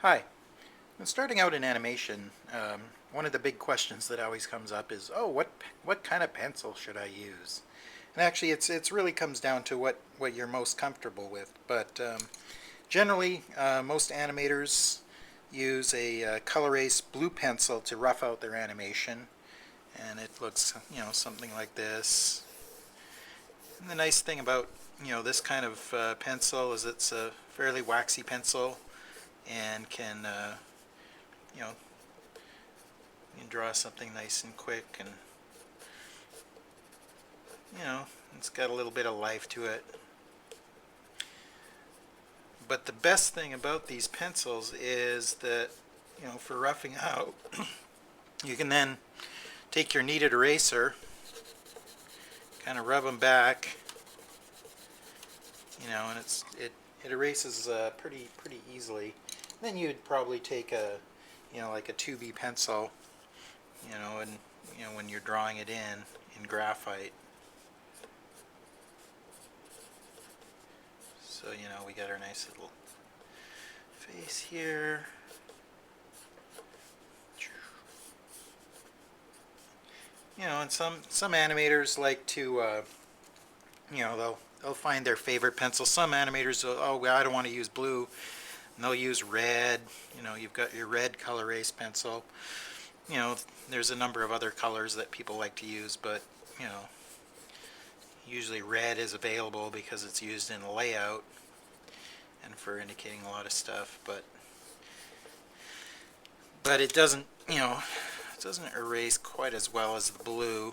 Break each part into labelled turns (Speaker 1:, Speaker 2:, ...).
Speaker 1: Hi. When starting out in animation, one of the big questions that always comes up is, oh, what kind of pencil should I use? And actually, it's really comes down to what you're most comfortable with. But generally, most animators use a col-erase blue pencil to rough out their animation, and it looks, something like this. And the nice thing about this kind of pencil is it's a fairly waxy pencil and can you know, you can draw something nice and quick, and it's got a little bit of life to it. But the best thing about these pencils is that, for roughing out, you can then take your kneaded eraser, kind of rub them back, and it erases pretty easily. Then you'd probably take a like a 2B pencil, and when you're drawing it in graphite. So we got our nice little face here. And some animators like to they'll find their favorite pencil. Some animators will, oh, well, I don't want to use blue, and they'll use red. You've got your red col-erase pencil. There's a number of other colors that people like to use, but usually red is available because it's used in layout and for indicating a lot of stuff, but it doesn't it doesn't erase quite as well as the blue.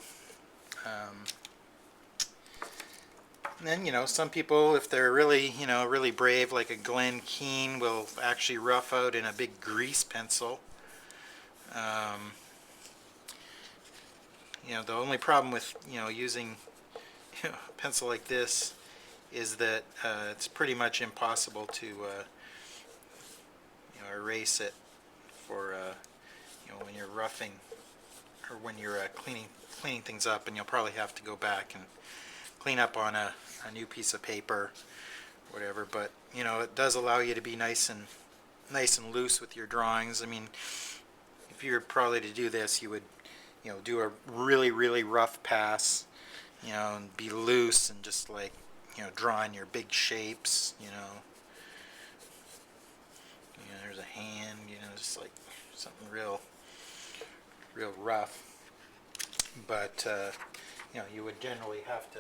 Speaker 1: And then some people, if they're really really brave, like a Glenn Keane, will actually rough out in a big grease pencil. The only problem with using a pencil like this is that it's pretty much impossible to erase it for when you're roughing or when you're cleaning things up, and you'll probably have to go back and clean up on a new piece of paper, whatever. But it does allow you to be nice and loose with your drawings. I mean, if you were probably to do this, you would do a really rough pass, and be loose and just like drawing your big shapes. There's a hand, just like something real rough. But you would generally have to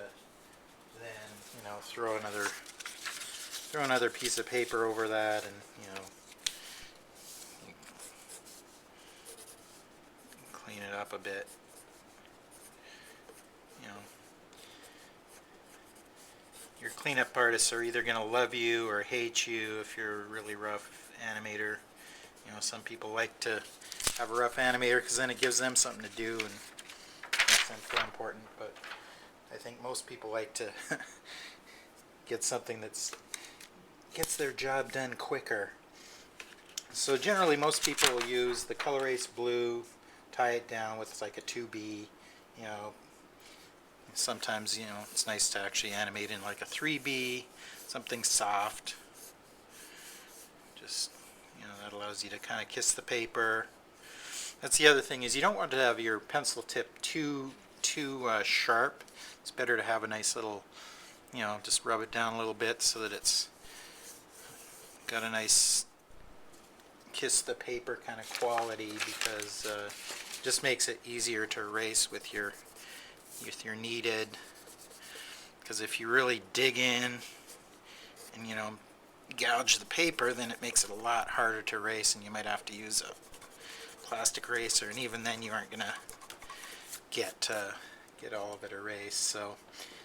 Speaker 1: then throw another piece of paper over that, and clean it up a bit. Your cleanup artists are either going to love you or hate you if you're a really rough animator. Some people like to have a rough animator because then it gives them something to do and makes them feel important. But I think most people like to get something that gets their job done quicker. So generally most people will use the col-erase blue, tie it down with like a 2B. Sometimes it's nice to actually animate in like a 3B, something soft. Just that allows you to kind of kiss the paper. That's the other thing, is you don't want to have your pencil tip too sharp. It's better to have a nice little, just rub it down a little bit so that it's got a nice kiss the paper kind of quality, because it just makes it easier to erase with your kneaded. Because if you really dig in and gouge the paper, then it makes it a lot harder to erase, and you might have to use a plastic eraser, and even then you aren't gonna get all of it erased. So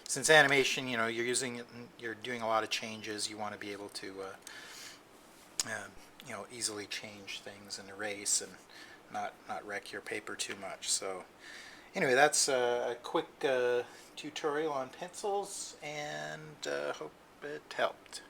Speaker 1: since animation, you're using it and you're doing a lot of changes, you want to be able to easily change things and erase and not wreck your paper too much. So anyway, that's a quick tutorial on pencils, and hope it helped.